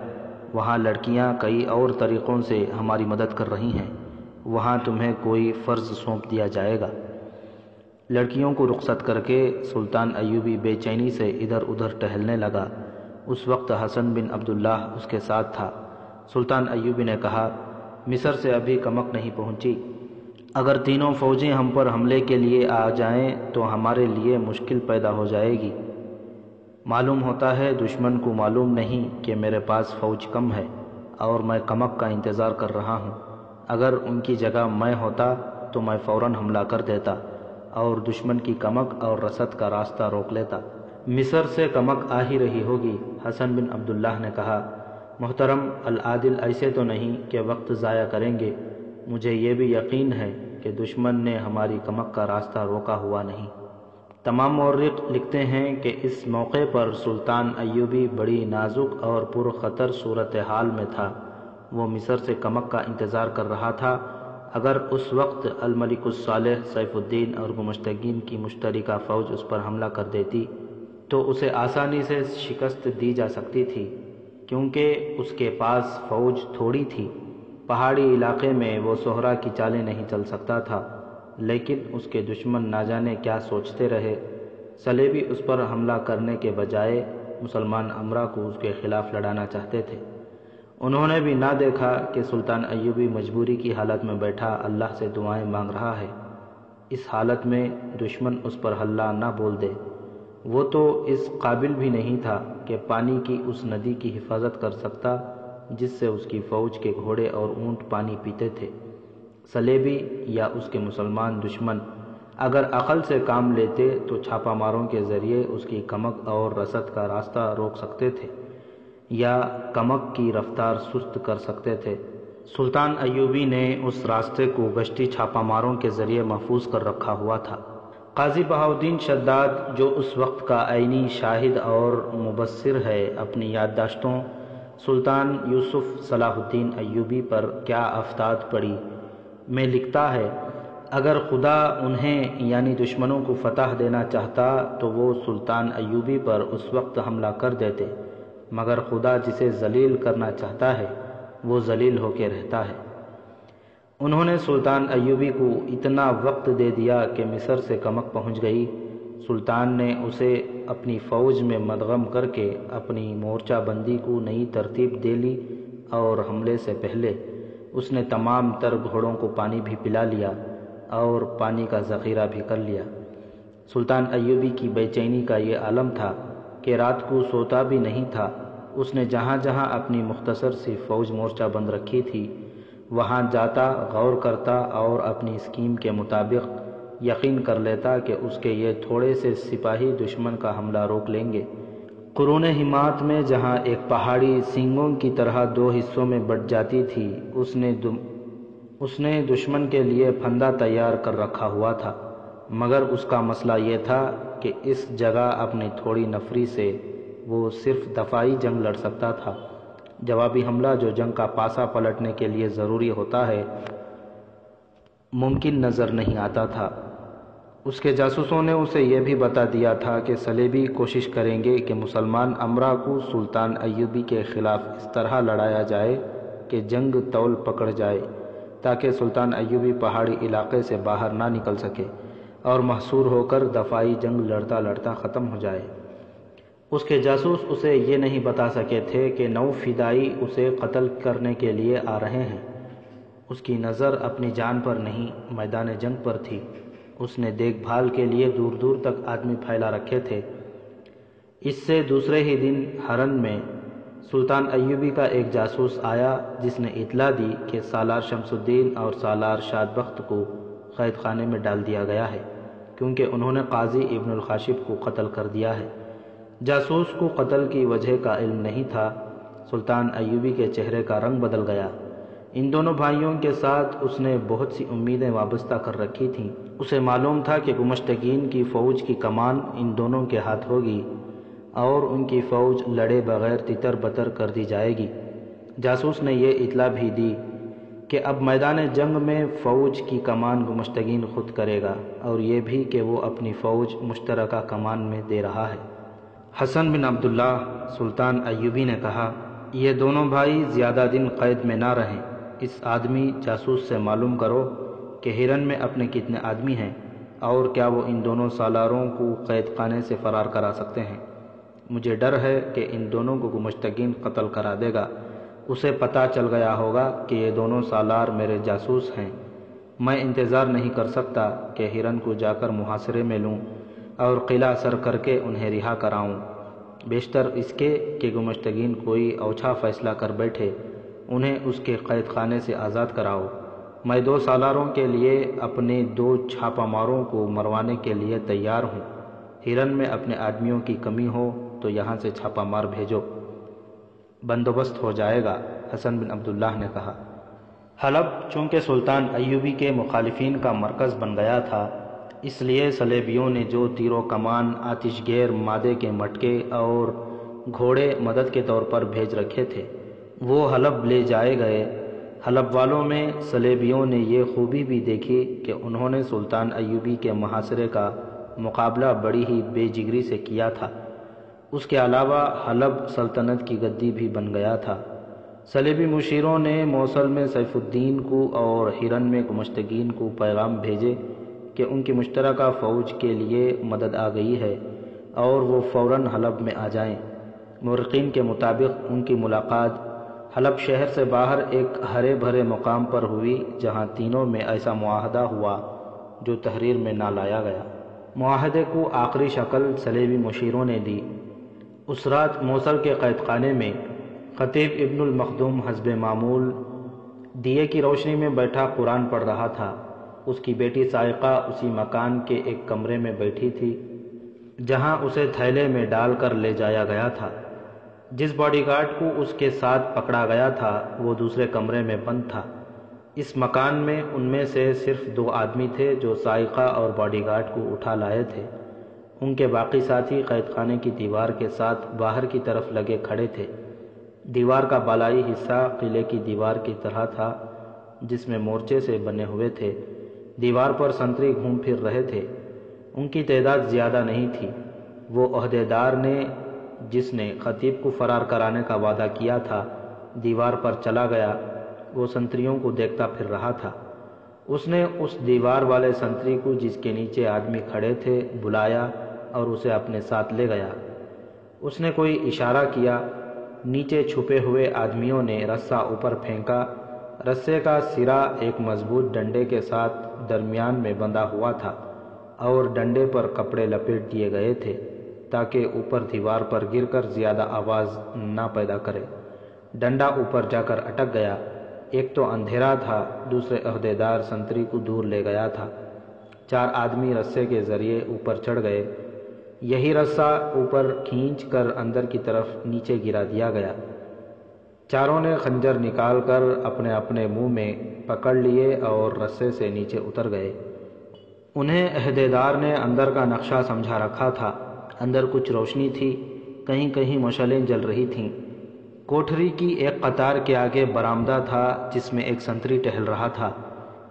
وہاں لڑکیاں کئی اور طریقوں سے ہماری مدد کر رہی ہیں، وہاں تمہیں کوئی فرض سونپ دیا جائے گا۔ لڑکیوں کو رخصت کر کے سلطان ایوبی بے چینی سے ادھر ادھر ٹہلنے لگا۔ اس وقت حسن بن عبداللہ اس کے ساتھ تھا۔ سلطان ایوبی نے کہا، مصر سے ابھی کمک نہیں پہنچی، اگر تینوں فوجیں ہم پر حملے کے لیے آ جائیں تو ہمارے لیے مشکل پیدا ہو جائے گی۔ معلوم ہوتا ہے دشمن کو معلوم نہیں کہ میرے پاس فوج کم ہے اور میں کمک کا انتظار کر رہا ہوں۔ اگر ان کی جگہ میں ہوتا تو میں فوراً حملہ کر دیتا اور دشمن کی کمک اور رسد کا راستہ روک لیتا۔ مصر سے کمک آ ہی رہی ہوگی۔ حسن بن عبداللہ نے کہا، محترم العادل ایسے تو نہیں کہ وقت ضائع کریں گے، مجھے یہ بھی یقین ہے کہ دشمن نے ہماری کمک کا راستہ روکا ہوا نہیں۔ تمام مورخ لکھتے ہیں کہ اس موقع پر سلطان ایوبی بڑی نازک اور پرخطر صورتحال میں تھا۔ وہ مصر سے کمک کا انتظار کر رہا تھا۔ اگر اس وقت الملک الصالح سیف الدین اور گمشتگین کی مشترکہ فوج اس پر حملہ کر دیتی تو اسے آسانی سے شکست دی جا سکتی تھی، کیونکہ اس کے پاس فوج تھوڑی تھی۔ پہاڑی علاقے میں وہ صحرا کی چالیں نہیں چل سکتا تھا، لیکن اس کے دشمن نہ جانے کیا سوچتے رہے۔ صلیبی اس پر حملہ کرنے کے بجائے مسلمان امرا کو اس کے خلاف لڑانا چاہتے تھے۔ انہوں نے بھی نہ دیکھا کہ سلطان ایوبی مجبوری کی حالت میں بیٹھا اللہ سے دعائیں مانگ رہا ہے۔ اس حالت میں دشمن اس پر حملہ نہ بول دے۔ وہ تو اس قابل بھی نہیں تھا کہ پانی کی اس ندی کی حفاظت کر سکتا جس سے اس کی فوج کے گھوڑے اور اونٹ پانی پیتے تھے۔ صلیبی یا اس کے مسلمان دشمن اگر عقل سے کام لیتے تو چھاپہ ماروں کے ذریعے اس کی کمک اور رسد کا راستہ روک سکتے تھے یا کمک کی رفتار سست کر سکتے تھے۔ سلطان ایوبی نے اس راستے کو گشتی چھاپہ ماروں کے ذریعے محفوظ کر رکھا ہوا تھا۔ قاضی بہاؤالدین شداد، جو اس وقت کا عینی شاہد اور مبصر ہے، اپنی یادداشتوں سلطان یوسف صلاح الدین ایوبی پر کیا افتاد پڑی میں لکھتا ہے، اگر خدا انہیں یعنی دشمنوں کو فتح دینا چاہتا تو وہ سلطان ایوبی پر اس وقت حملہ کر دیتے، مگر خدا جسے ذلیل کرنا چاہتا ہے وہ ذلیل ہو کے رہتا ہے۔ انہوں نے سلطان ایوبی کو اتنا وقت دے دیا کہ مصر سے کمک پہنچ گئی۔ سلطان نے اسے اپنی فوج میں مدغم کر کے اپنی مورچہ بندی کو نئی ترتیب دے لی اور حملے سے پہلے اس نے تمام تر گھوڑوں کو پانی بھی پلا لیا اور پانی کا ذخیرہ بھی کر لیا۔ سلطان ایوبی کی بے چینی کا یہ عالم تھا کہ رات کو سوتا بھی نہیں تھا۔ اس نے جہاں جہاں اپنی مختصر سی فوج مورچہ بند رکھی تھی وہاں جاتا، غور کرتا اور اپنی اسکیم کے مطابق یقین کر لیتا کہ اس کے یہ تھوڑے سے سپاہی دشمن کا حملہ روک لیں گے۔ قرون حمات میں جہاں ایک پہاڑی سینگوں کی طرح دو حصوں میں بٹ جاتی تھی، اس نے اس نے دشمن کے لیے پھندا تیار کر رکھا ہوا تھا، مگر اس کا مسئلہ یہ تھا کہ اس جگہ اپنی تھوڑی نفری سے وہ صرف دفاعی جنگ لڑ سکتا تھا۔ جوابی حملہ جو جنگ کا پاسا پلٹنے کے لیے ضروری ہوتا ہے ممکن نظر نہیں آتا تھا۔ اس کے جاسوسوں نے اسے یہ بھی بتا دیا تھا کہ صلیبی کوشش کریں گے کہ مسلمان امراء کو سلطان ایوبی کے خلاف اس طرح لڑایا جائے کہ جنگ طول پکڑ جائے، تاکہ سلطان ایوبی پہاڑی علاقے سے باہر نہ نکل سکے اور محصور ہو کر دفاعی جنگ لڑتا لڑتا ختم ہو جائے۔ اس کے جاسوس اسے یہ نہیں بتا سکے تھے کہ 9 فدائی اسے قتل کرنے کے لیے آ رہے ہیں۔ اس کی نظر اپنی جان پر نہیں، میدان جنگ پر تھی۔ اس نے دیکھ بھال کے لیے دور دور تک آدمی پھیلا رکھے تھے۔ اس سے دوسرے ہی دن ہرن میں سلطان ایوبی کا ایک جاسوس آیا، جس نے اطلاع دی کہ سالار شمس الدین اور سالار شاد بخت کو قید خانے میں ڈال دیا گیا ہے، کیونکہ انہوں نے قاضی ابن الخاشب کو قتل کر دیا ہے۔ جاسوس کو قتل کی وجہ کا علم نہیں تھا۔ سلطان ایوبی کے چہرے کا رنگ بدل گیا۔ ان دونوں بھائیوں کے ساتھ اس نے بہت سی امیدیں وابستہ کر رکھی تھیں۔ اسے معلوم تھا کہ گمشتگین کی فوج کی کمان ان دونوں کے ہاتھ ہوگی اور ان کی فوج لڑے بغیر تتر بتر کر دی جائے گی۔ جاسوس نے یہ اطلاع بھی دی کہ اب میدان جنگ میں فوج کی کمان گمشتگین خود کرے گا، اور یہ بھی کہ وہ اپنی فوج مشترکہ کمان میں دے رہا ہے۔ حسن بن عبداللہ سلطان ایوبی نے کہا، یہ دونوں بھائی زیادہ دن قید میں نہ رہیں۔ اس آدمی جاسوس سے معلوم کرو کہ ہرن میں اپنے کتنے آدمی ہیں، اور کیا وہ ان دونوں سالاروں کو قید خانے سے فرار کرا سکتے ہیں۔ مجھے ڈر ہے کہ ان دونوں کو گمشتگین قتل کرا دے گا۔ اسے پتہ چل گیا ہوگا کہ یہ دونوں سالار میرے جاسوس ہیں۔ میں انتظار نہیں کر سکتا کہ ہرن کو جا کر محاصرے میں لوں اور قلعہ سر کر کے انہیں رہا کراؤں۔ بیشتر اس کے کہ گمشتگین کوئی اوچھا فیصلہ کر بیٹھے، انہیں اس کے قید خانے سے آزاد کراؤ۔ میں 2 سالاروں کے لیے اپنے 2 چھاپا ماروں کو مروانے کے لیے تیار ہوں۔ ہرن میں اپنے آدمیوں کی کمی ہو تو یہاں سے چھاپا مار بھیجو، بندوبست ہو جائے گا، حسن بن عبداللہ نے کہا۔ حلب چونکہ سلطان ایوبی کے مخالفین کا مرکز بن گیا تھا، اس لیے صلیبیوں نے جو تیر و کمان، آتش گیر، مادے کے مٹکے اور گھوڑے مدد کے طور پر بھیج رکھے تھے، وہ حلب لے جائے گئے۔ حلب والوں میں صلیبیوں نے یہ خوبی بھی دیکھی کہ انہوں نے سلطان ایوبی کے محاصرے کا مقابلہ بڑی ہی بے جگری سے کیا تھا۔ اس کے علاوہ حلب سلطنت کی گدی بھی بن گیا تھا۔ صلیبی مشیروں نے موصل میں سیف الدین کو اور ہرن میں گمشتگین کو پیغام بھیجے کہ ان کی مشترکہ فوج کے لیے مدد آ گئی ہے اور وہ فوراً حلب میں آ جائیں۔ مورخین کے مطابق ان کی ملاقات حلب شہر سے باہر ایک ہرے بھرے مقام پر ہوئی، جہاں تینوں میں ایسا معاہدہ ہوا جو تحریر میں نہ لایا گیا۔ معاہدے کو آخری شکل صلیبی مشیروں نے دی۔ اس رات موصل کے قید خانے میں خطیب ابن المخدوم حسب معمول دیے کی روشنی میں بیٹھا قرآن پڑھ رہا تھا۔ اس کی بیٹی سائقہ اسی مکان کے ایک کمرے میں بیٹھی تھی جہاں اسے تھیلے میں ڈال کر لے جایا گیا تھا۔ جس باڈی گارڈ کو اس کے ساتھ پکڑا گیا تھا وہ دوسرے کمرے میں بند تھا۔ اس مکان میں ان میں سے صرف 2 آدمی تھے جو سائقہ اور باڈی گارڈ کو اٹھا لائے تھے۔ ان کے باقی ساتھی قید خانے کی دیوار کے ساتھ باہر کی طرف لگے کھڑے تھے۔ دیوار کا بالائی حصہ قلعے کی دیوار کی طرح تھا، جس میں مورچے سے بنے ہوئے تھے۔ دیوار پر سنتری گھوم پھر رہے تھے۔ ان کی تعداد زیادہ نہیں تھی۔ وہ عہدیدار نے جس نے خطیب کو فرار کرانے کا وعدہ کیا تھا دیوار پر چلا گیا۔ وہ سنتریوں کو دیکھتا پھر رہا تھا۔ اس نے اس دیوار والے سنتری کو جس کے نیچے آدمی کھڑے تھے بلایا اور اسے اپنے ساتھ لے گیا۔ اس نے کوئی اشارہ کیا۔ نیچے چھپے ہوئے آدمیوں نے رسہ اوپر پھینکا۔ رسے کا سرا ایک مضبوط ڈنڈے کے ساتھ درمیان میں بندھا ہوا تھا اور ڈنڈے پر کپڑے لپیٹ دیے گئے تھے تاکہ اوپر دیوار پر گر کر زیادہ آواز نہ پیدا کرے۔ ڈنڈا اوپر جا کر اٹک گیا۔ ایک تو اندھیرا تھا، دوسرے عہدیدار سنتری کو دور لے گیا تھا۔ 4 آدمی رسے کے ذریعے اوپر چڑھ گئے۔ یہی رسہ اوپر کھینچ کر اندر کی طرف نیچے گرا دیا گیا۔ چاروں نے خنجر نکال کر اپنے اپنے منہ میں پکڑ لیے اور رسے سے نیچے اتر گئے۔ انہیں عہدیدار نے اندر کا نقشہ سمجھا رکھا تھا۔ اندر کچھ روشنی تھی، کہیں کہیں مشعلیں جل رہی تھیں۔ کوٹھری کی ایک قطار کے آگے برآمدہ تھا جس میں ایک سنتری ٹہل رہا تھا۔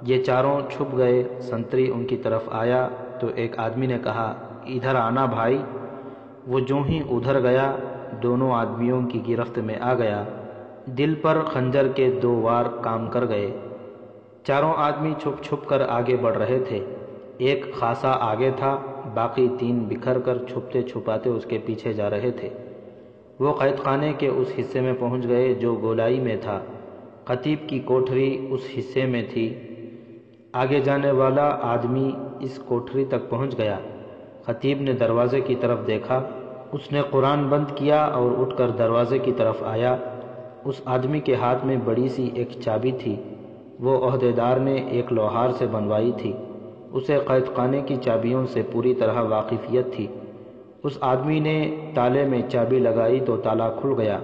یہ چاروں چھپ گئے۔ سنتری ان کی طرف آیا تو ایک آدمی نے کہا، ادھر آنا بھائی۔ وہ جوں ہی ادھر گیا، دونوں آدمیوں کی گرفت میں آ گیا۔ دل پر خنجر کے 2 وار کام کر گئے۔ چاروں آدمی چھپ چھپ کر آگے بڑھ رہے تھے۔ ایک خاصا آگے تھا، باقی 3 بکھر کر چھپتے چھپاتے اس کے پیچھے جا رہے تھے۔ وہ قید خانے کے اس حصے میں پہنچ گئے جو گولائی میں تھا۔ خطیب کی کوٹھری اس حصے میں تھی۔ آگے جانے والا آدمی اس کوٹھری تک پہنچ گیا۔ خطیب نے دروازے کی طرف دیکھا۔ اس نے قرآن بند کیا اور اٹھ کر دروازے کی طرف آیا۔ اس آدمی کے ہاتھ میں بڑی سی ایک چابی تھی۔ وہ عہدیدار نے ایک لوہار سے بنوائی تھی۔ اسے قید خانے کی چابیوں سے پوری طرح واقفیت تھی۔ اس آدمی نے تالے میں چابی لگائی تو تالا کھل گیا۔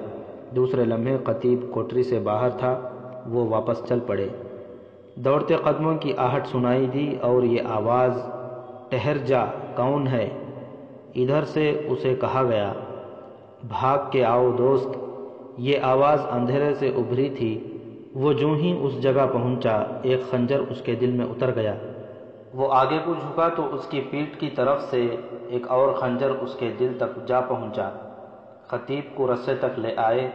دوسرے لمحے خطیب کوٹری سے باہر تھا۔ وہ واپس چل پڑے۔ دوڑتے قدموں کی آہٹ سنائی دی اور یہ آواز، ٹھہر جا، کون ہے؟ ادھر سے اسے کہا گیا۔ بھاگ کے آؤ دوست۔ یہ آواز اندھیرے سے ابھری تھی۔ وہ جوں ہی اس جگہ پہنچا، ایک خنجر اس کے دل میں اتر گیا۔ وہ آگے کو جھکا تو اس کی پیٹھ کی طرف سے ایک اور خنجر اس کے دل تک جا پہنچا۔ خطیب کو رسے تک لے آئے۔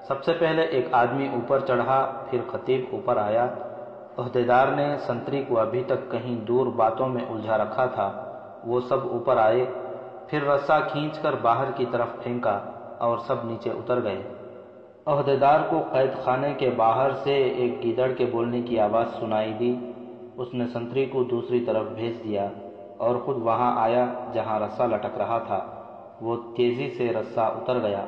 سب سے پہلے ایک آدمی اوپر چڑھا، پھر خطیب اوپر آیا۔ عہدیدار نے سنتری کو ابھی تک کہیں دور باتوں میں الجھا رکھا تھا۔ وہ سب اوپر آئے، پھر رسا کھینچ کر باہر کی طرف پھینکا اور سب نیچے اتر گئے۔ عہدیدار کو قید خانے کے باہر سے ایک گیدڑ کے بولنے کی آواز سنائی دی۔ اس نے سنتری کو دوسری طرف بھیج دیا اور خود وہاں آیا جہاں رسا لٹک رہا تھا۔ وہ تیزی سے رسا اتر گیا۔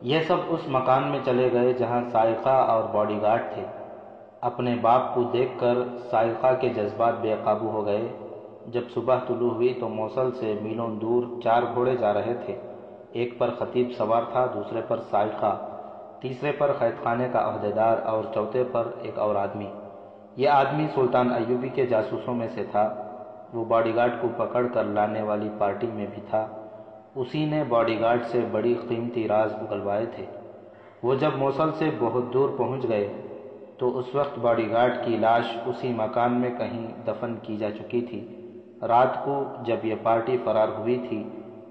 یہ سب اس مکان میں چلے گئے جہاں سائقہ اور باڈی گارڈ تھے۔ اپنے باپ کو دیکھ کر سائقہ کے جذبات بے قابو ہو گئے۔ جب صبح طلوع ہوئی تو موصل سے میلوں دور 4 گھوڑے جا رہے تھے۔ ایک پر خطیب سوار تھا، دوسرے پر سائقہ، تیسرے پر قید خانے کا عہدیدار اور چوتھے پر ایک اور آدمی۔ یہ آدمی سلطان ایوبی کے جاسوسوں میں سے تھا۔ وہ باڈی گارڈ کو پکڑ کر لانے والی پارٹی میں بھی تھا۔ اسی نے باڈی گارڈ سے بڑی قیمتی راز اگلوائے تھے۔ وہ جب موصل سے بہت دور پہنچ گئے تو اس وقت باڈی گارڈ کی لاش اسی مکان میں کہیں دفن کی جا چکی تھی۔ رات کو جب یہ پارٹی فرار ہوئی تھی،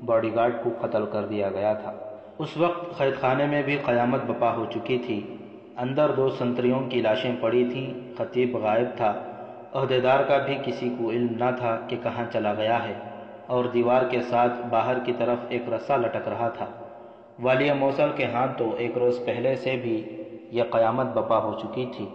باڈی گارڈ کو قتل کر دیا گیا تھا۔ اس وقت قید خانے میں بھی قیامت بپا ہو چکی تھی۔ اندر 2 سنتریوں کی لاشیں پڑی تھیں۔ خطیب غائب تھا۔ عہدیدار کا بھی کسی کو علم نہ تھا کہ کہاں چلا گیا ہے، اور دیوار کے ساتھ باہر کی طرف ایک رسا لٹک رہا تھا۔ والی موصل کے ہاں تو 1 روز پہلے سے بھی یہ قیامت بپا ہو چکی تھی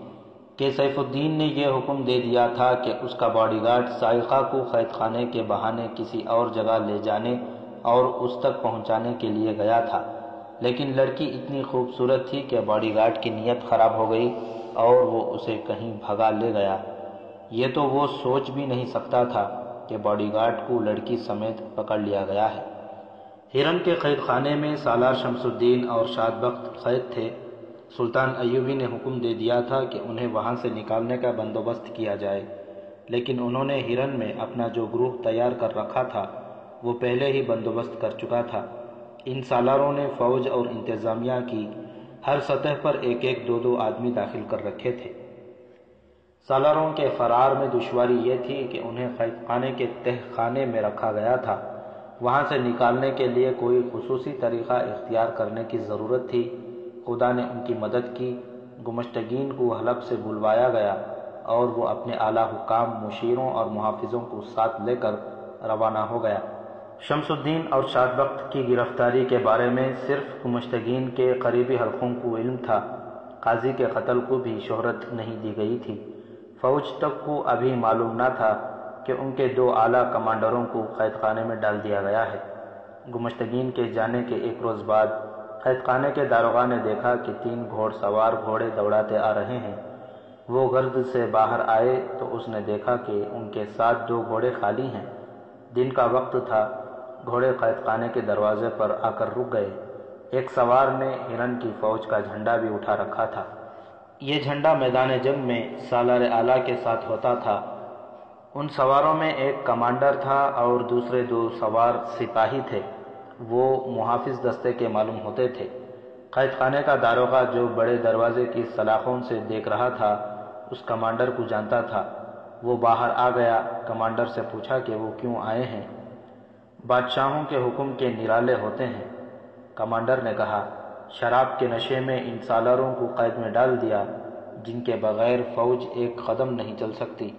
کہ سیف الدین نے یہ حکم دے دیا تھا کہ اس کا باڈی گارڈ سائقہ کو قید خانے کے بہانے کسی اور جگہ لے جانے اور اس تک پہنچانے کے لیے گیا تھا، لیکن لڑکی اتنی خوبصورت تھی کہ باڈی گارڈ کی نیت خراب ہو گئی اور وہ اسے کہیں بھگا لے گیا۔ یہ تو وہ سوچ بھی نہیں سکتا تھا کہ باڈی گارڈ کو لڑکی سمیت پکڑ لیا گیا ہے۔ ہرن کے قید خانے میں سالار شمس الدین اور شاد بخت قید تھے۔ سلطان ایوبی نے حکم دے دیا تھا کہ انہیں وہاں سے نکالنے کا بندوبست کیا جائے، لیکن انہوں نے ہرن میں اپنا جو گروہ تیار کر رکھا تھا وہ پہلے ہی بندوبست کر چکا تھا۔ ان سالاروں نے فوج اور انتظامیہ کی ہر سطح پر 1-2 آدمی داخل کر رکھے تھے۔ سالاروں کے فرار میں دشواری یہ تھی کہ انہیں قید خانے کے تہ خانے میں رکھا گیا تھا۔ وہاں سے نکالنے کے لیے کوئی خصوصی طریقہ اختیار کرنے کی ضرورت تھی۔ خدا نے ان کی مدد کی۔ گمشتگین کو حلب سے بلوایا گیا اور وہ اپنے اعلیٰ حکام، مشیروں اور محافظوں کو ساتھ لے کر روانہ ہو گیا۔ شمس الدین اور شاد بخت کی گرفتاری کے بارے میں صرف گمشتگین کے قریبی حلقوں کو علم تھا۔ قاضی کے قتل کو بھی شہرت نہیں دی گئی تھی۔ فوج تک کو ابھی معلوم نہ تھا کہ ان کے 2 اعلیٰ کمانڈروں کو قید خانے میں ڈال دیا گیا ہے۔ گمشتگین کے جانے کے 1 روز بعد قید خانے کے داروغہ نے دیکھا کہ 3 گھوڑ سوار گھوڑے دوڑاتے آ رہے ہیں۔ وہ گرد سے باہر آئے تو اس نے دیکھا کہ ان کے ساتھ 2 گھوڑے خالی ہیں۔ دن کا وقت تھا۔ گھوڑے قید خانے کے دروازے پر آ کر رک گئے۔ ایک سوار نے ہرن کی فوج کا جھنڈا بھی اٹھا رکھا تھا۔ یہ جھنڈا میدان جنگ میں سالار اعلیٰ کے ساتھ ہوتا تھا۔ ان سواروں میں ایک کمانڈر تھا اور دوسرے 2 سوار سپاہی تھے۔ وہ محافظ دستے کے معلوم ہوتے تھے۔ قید خانے کا داروغہ جو بڑے دروازے کی سلاخوں سے دیکھ رہا تھا اس کمانڈر کو جانتا تھا۔ وہ باہر آ گیا، کمانڈر سے پوچھا کہ وہ کیوں آئے ہیں۔ بادشاہوں کے حکم کے نرالے ہوتے ہیں، کمانڈر نے کہا۔ شراب کے نشے میں ان سالاروں کو قید میں ڈال دیا جن کے بغیر فوج ایک قدم نہیں چل سکتی۔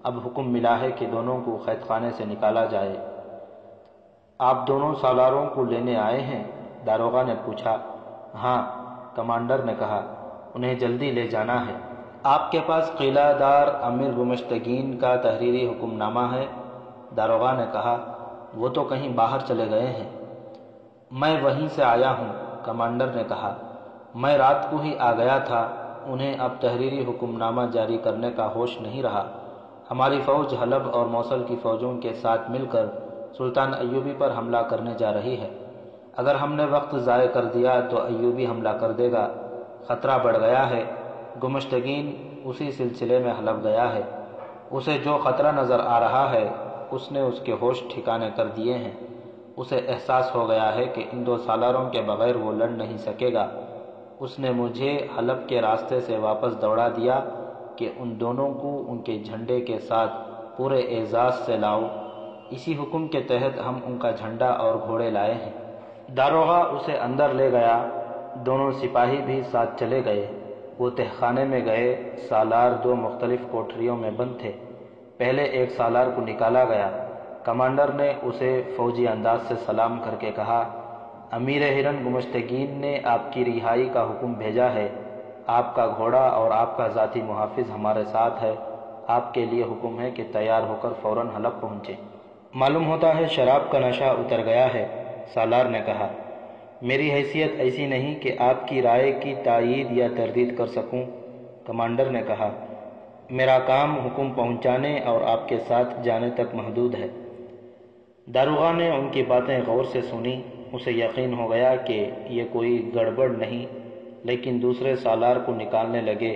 اب حکم ملا ہے کہ دونوں کو قید خانے سے نکالا جائے۔ آپ دونوں سالاروں کو لینے آئے ہیں؟ داروغہ نے پوچھا۔ ہاں، کمانڈر نے کہا، انہیں جلدی لے جانا ہے۔ آپ کے پاس قلعہ دار امیر گمشتگین کا تحریری حکم نامہ ہے؟ داروغہ نے کہا۔ وہ تو کہیں باہر چلے گئے ہیں۔ میں وہیں سے آیا ہوں، کمانڈر نے کہا۔ میں رات کو ہی آ گیا تھا، انہیں اب تحریری حکم نامہ جاری کرنے کا ہوش نہیں رہا۔ ہماری فوج حلب اور موصل کی فوجوں کے ساتھ مل کر سلطان ایوبی پر حملہ کرنے جا رہی ہے۔ اگر ہم نے وقت ضائع کر دیا تو ایوبی حملہ کر دے گا۔ خطرہ بڑھ گیا ہے۔ گمشتگین اسی سلسلے میں حلب گیا ہے۔ اسے جو خطرہ نظر آ رہا ہے اس نے اس کے ہوش ٹھکانے کر دیے ہیں۔ اسے احساس ہو گیا ہے کہ ان 2 سالاروں کے بغیر وہ لڑ نہیں سکے گا۔ اس نے مجھے حلب کے راستے سے واپس دوڑا دیا کہ ان دونوں کو ان کے جھنڈے کے ساتھ پورے اعزاز سے لاؤ۔ اسی حکم کے تحت ہم ان کا جھنڈا اور گھوڑے لائے ہیں۔ داروغہ اسے اندر لے گیا، دونوں سپاہی بھی ساتھ چلے گئے۔ وہ تہ خانے میں گئے۔ سالار 2 مختلف کوٹریوں میں بند تھے۔ پہلے ایک سالار کو نکالا گیا۔ کمانڈر نے اسے فوجی انداز سے سلام کر کے کہا، امیر ہرن گمشتگین نے آپ کی رہائی کا حکم بھیجا ہے۔ آپ کا گھوڑا اور آپ کا ذاتی محافظ ہمارے ساتھ ہے۔ آپ کے لیے حکم ہے کہ تیار ہو کر فوراً حلب پہنچیں۔ معلوم ہوتا ہے شراب کا نشہ اتر گیا ہے، سالار نے کہا۔ میری حیثیت ایسی نہیں کہ آپ کی رائے کی تائید یا تردید کر سکوں، کمانڈر نے کہا۔ میرا کام حکم پہنچانے اور آپ کے ساتھ جانے تک محدود ہے۔ داروغہ نے ان کی باتیں غور سے سنی۔ اسے یقین ہو گیا کہ یہ کوئی گڑبڑ نہیں، لیکن دوسرے سالار کو نکالنے لگے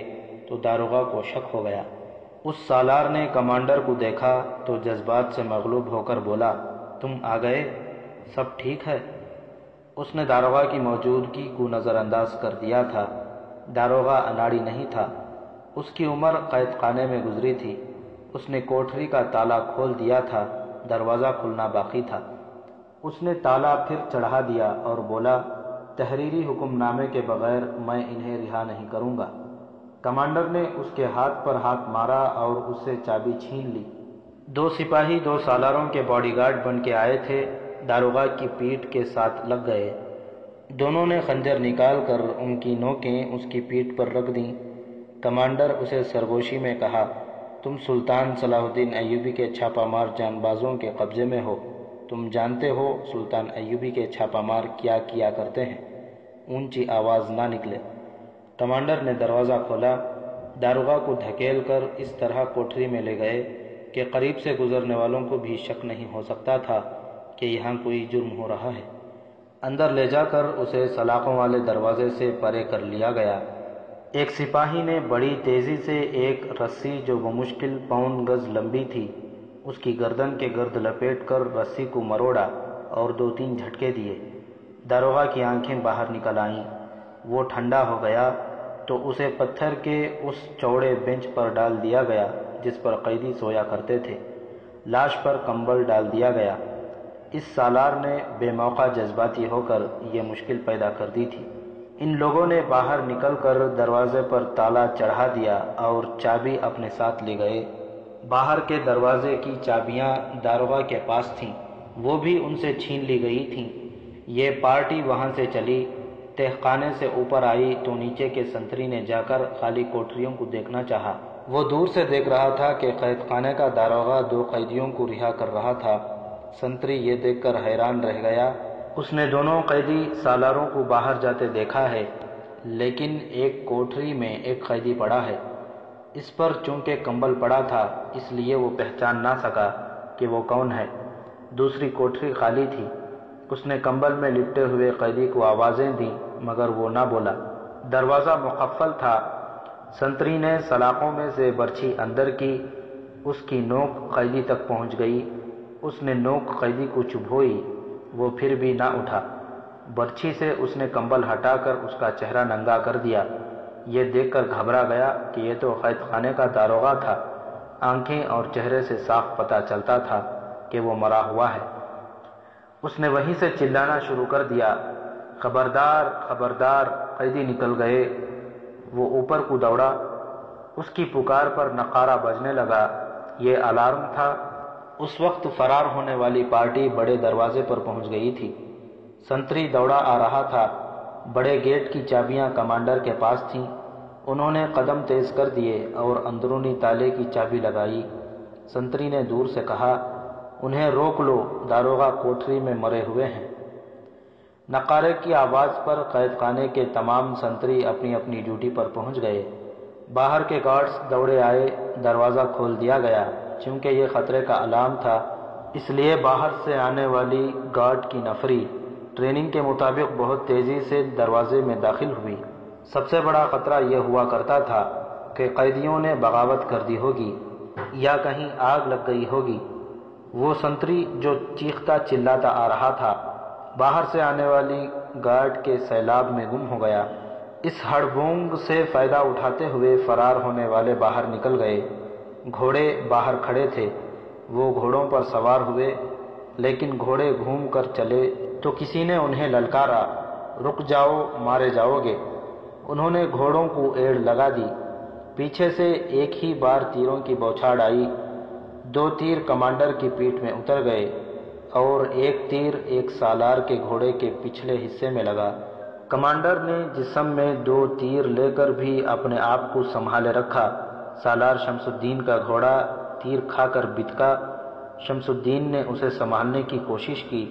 تو داروغہ کو شک ہو گیا۔ اس سالار نے کمانڈر کو دیکھا تو جذبات سے مغلوب ہو کر بولا، تم آ گئے، سب ٹھیک ہے؟ اس نے داروغہ کی موجودگی کو نظر انداز کر دیا تھا۔ داروغہ اناڑی نہیں تھا۔ اس کی عمر قید خانے میں گزری تھی۔ اس نے کوٹری کا تالا کھول دیا تھا، دروازہ کھلنا باقی تھا۔ اس نے تالا پھر چڑھا دیا اور بولا، تحریری حکم نامے کے بغیر میں انہیں رہا نہیں کروں گا۔ کمانڈر نے اس کے ہاتھ پر ہاتھ مارا اور اس سے چابی چھین لی۔ 2 سپاہی 2 سالاروں کے باڈی گارڈ بن کے آئے تھے، داروغہ کی پیٹھ کے ساتھ لگ گئے۔ دونوں نے خنجر نکال کر ان کی نوکیں اس کی پیٹھ پر رکھ دیں۔ کمانڈر اسے سرگوشی میں کہا، تم سلطان صلاح الدین ایوبی کے چھاپہ مار جان بازوں کے قبضے میں ہو۔ تم جانتے ہو سلطان ایوبی کے چھاپہ مار کیا کیا کرتے ہیں۔ اونچی آواز نہ نکلے۔ کمانڈر نے دروازہ کھولا، داروغہ کو دھکیل کر اس طرح کوٹری میں لے گئے کہ قریب سے گزرنے والوں کو بھی شک نہیں ہو سکتا تھا کہ یہاں کوئی جرم ہو رہا ہے۔ اندر لے جا کر اسے سلاخوں والے دروازے سے پرے کر لیا گیا۔ ایک سپاہی نے بڑی تیزی سے ایک رسی جو بمشکل 1 پاؤنڈ گز لمبی تھی اس کی گردن کے گرد لپیٹ کر رسی کو مروڑا اور 2-3 جھٹکے دیے۔ داروغہ کی آنکھیں باہر نکل آئیں۔ وہ ٹھنڈا ہو گیا تو اسے پتھر کے اس چوڑے بینچ پر ڈال دیا گیا جس پر قیدی سویا کرتے تھے۔ لاش پر کمبل ڈال دیا گیا۔ اس سالار نے بے موقع جذباتی ہو کر یہ مشکل پیدا کر دی تھی۔ ان لوگوں نے باہر نکل کر دروازے پر تالا چڑھا دیا اور چابی اپنے ساتھ لے گئے۔ باہر کے دروازے کی چابیاں داروغہ کے پاس تھیں، وہ بھی ان سے چھین لی گئی تھیں۔ یہ پارٹی وہاں سے چلی، تہ خانے سے اوپر آئی تو نیچے کے سنتری نے جا کر خالی کوٹریوں کو دیکھنا چاہا۔ وہ دور سے دیکھ رہا تھا کہ قید خانے کا داروغہ 2 قیدیوں کو رہا کر رہا تھا۔ سنتری یہ دیکھ کر حیران رہ گیا۔ اس نے دونوں قیدی سالاروں کو باہر جاتے دیکھا ہے، لیکن ایک کوٹری میں ایک قیدی پڑا ہے۔ اس پر چونکہ کمبل پڑا تھا اس لیے وہ پہچان نہ سکا کہ وہ کون ہے۔ دوسری کوٹری خالی تھی۔ اس نے کمبل میں لپٹے ہوئے قیدی کو آوازیں دیں مگر وہ نہ بولا۔ دروازہ مقفل تھا۔ سنتری نے سلاخوں میں سے برچھی اندر کی، اس کی نوک قیدی تک پہنچ گئی۔ اس نے نوک قیدی کو چبھوئی، وہ پھر بھی نہ اٹھا۔ برچھی سے اس نے کمبل ہٹا کر اس کا چہرہ ننگا کر دیا۔ یہ دیکھ کر گھبرا گیا کہ یہ تو قید خانے کا داروغہ تھا۔ آنکھیں اور چہرے سے صاف پتہ چلتا تھا کہ وہ مرا ہوا ہے۔ اس نے وہیں سے چلانا شروع کر دیا، خبردار خبردار، قیدی نکل گئے۔ وہ اوپر کو دوڑا، اس کی پکار پر نقارہ بجنے لگا۔ یہ الارم تھا۔ اس وقت فرار ہونے والی پارٹی بڑے دروازے پر پہنچ گئی تھی۔ سنتری دوڑا آ رہا تھا۔ بڑے گیٹ کی چابیاں کمانڈر کے پاس تھیں۔ انہوں نے قدم تیز کر دیے اور اندرونی تالے کی چابی لگائی۔ سنتری نے دور سے کہا، انہیں روک لو، داروغہ کوٹری میں مرے ہوئے ہیں۔ نقارے کی آواز پر قید خانے کے تمام سنتری اپنی اپنی ڈیوٹی پر پہنچ گئے۔ باہر کے گارڈز دوڑے آئے، دروازہ کھول دیا گیا۔ چونکہ یہ خطرے کا علام تھا، اس لیے باہر سے آنے والی گارڈ کی نفری ٹریننگ کے مطابق بہت تیزی سے دروازے میں داخل ہوئی۔ سب سے بڑا خطرہ یہ ہوا کرتا تھا کہ قیدیوں نے بغاوت کر دی ہوگی یا کہیں آگ لگ گئی ہوگی۔ وہ سنتری جو چیختا چلاتا آ رہا تھا، باہر سے آنے والی گارڈ کے سیلاب میں گم ہو گیا۔ اس ہڑبونگ سے فائدہ اٹھاتے ہوئے فرار ہونے والے باہر نکل گئے۔ گھوڑے باہر کھڑے تھے۔ وہ گھوڑوں پر سوار ہوئے، لیکن گھوڑے گھوم کر چلے تو کسی نے انہیں للکارا، رک جاؤ، مارے جاؤ گے۔ انہوں نے گھوڑوں کو ایڑ لگا دی۔ پیچھے سے ایک ہی بار تیروں کی بوچھاڑ آئی۔ 2 تیر کمانڈر کی پیٹھ میں اتر گئے اور ایک تیر ایک سالار کے گھوڑے کے پچھلے حصے میں لگا۔ کمانڈر نے جسم میں 2 تیر لے کر بھی اپنے آپ کو سنبھالے رکھا۔ سالار شمس الدین کا گھوڑا تیر کھا کر بتکا۔ شمس الدین نے اسے سنبھالنے کی کوشش کی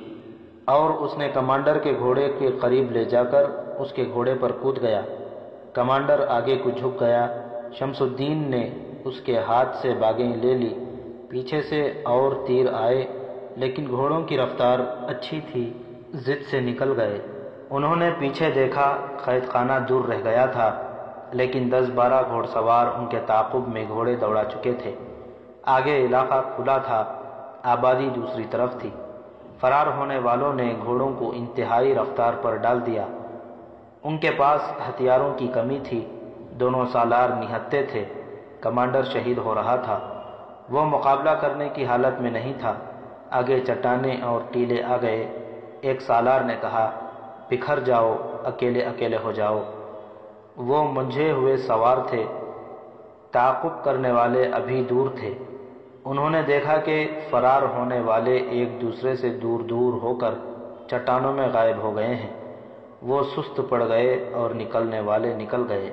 اور اس نے کمانڈر کے گھوڑے کے قریب لے جا کر اس کے گھوڑے پر کود گیا۔ کمانڈر آگے کو جھک گیا۔ شمس الدین نے اس کے ہاتھ سے باگیں لے لی۔ پیچھے سے اور تیر آئے، لیکن گھوڑوں کی رفتار اچھی تھی، ضد سے نکل گئے۔ انہوں نے پیچھے دیکھا، قید خانہ دور رہ گیا تھا، لیکن 10-12 گھوڑ سوار ان کے تعاقب میں گھوڑے دوڑا چکے تھے۔ آگے علاقہ کھلا تھا، آبادی دوسری طرف تھی۔ فرار ہونے والوں نے گھوڑوں کو انتہائی رفتار پر ڈال دیا۔ ان کے پاس ہتھیاروں کی کمی تھی۔ دونوں سالار نہتے تھے۔ کمانڈر شہید ہو رہا تھا۔ وہ مقابلہ کرنے کی حالت میں نہیں تھا۔ آگے چٹانیں اور ٹیلے آ گئے۔ ایک سالار نے کہا، بکھر جاؤ، اکیلے اکیلے ہو جاؤ۔ وہ منجھے ہوئے سوار تھے۔ تعاقب کرنے والے ابھی دور تھے۔ انہوں نے دیکھا کہ فرار ہونے والے ایک دوسرے سے دور دور ہو کر چٹانوں میں غائب ہو گئے ہیں۔ وہ سست پڑ گئے اور نکلنے والے نکل گئے۔